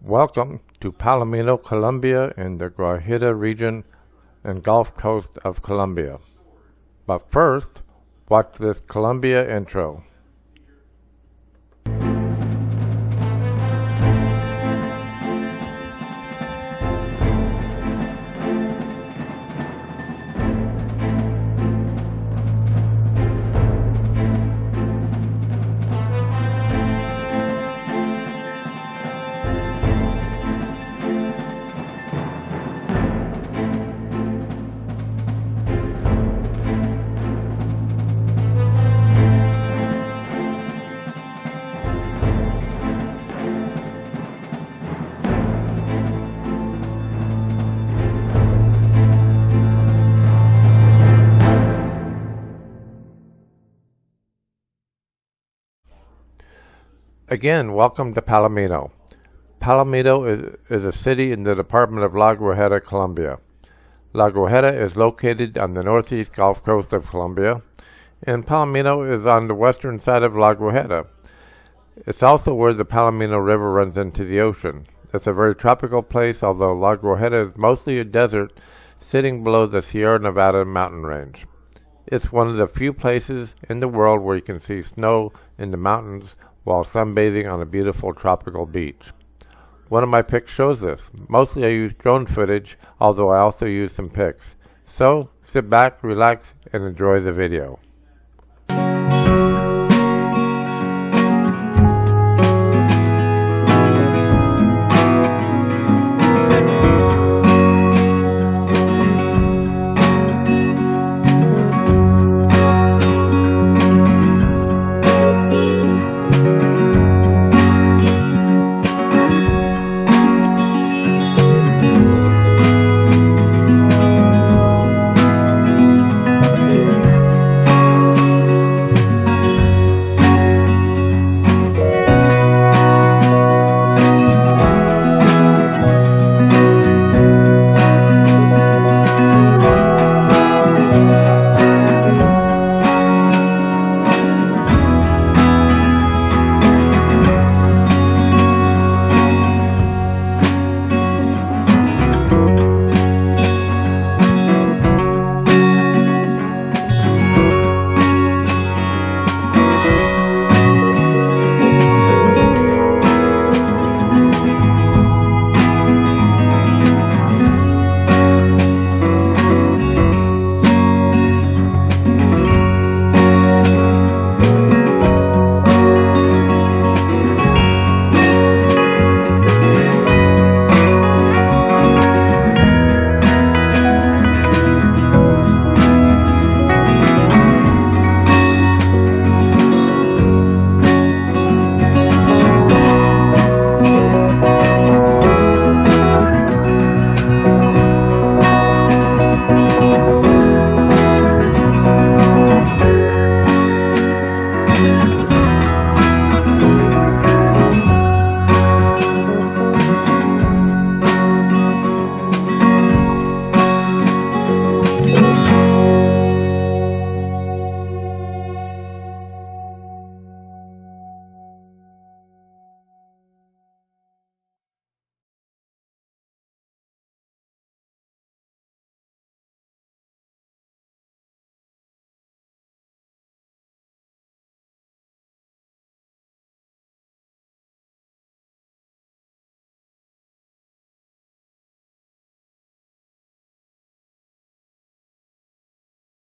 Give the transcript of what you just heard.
Welcome to Palomino, Colombia in the Guajira region and Gulf Coast of Colombia. But first, watch this Colombia intro. Again, welcome to Palomino. Palomino is a city in the department of La Guajira, Colombia. La Guajira is located on the northeast Gulf Coast of Colombia, and Palomino is on the western side of La Guajira. It's also where the Palomino River runs into the ocean. It's a very tropical place, although La Guajira is mostly a desert sitting below the Sierra Nevada mountain range. It's one of the few places in the world where you can see snow in the mountains while sunbathing on a beautiful tropical beach. One of my pics shows this. Mostly I use drone footage, although I also use some pics. So, sit back, relax, and enjoy the video.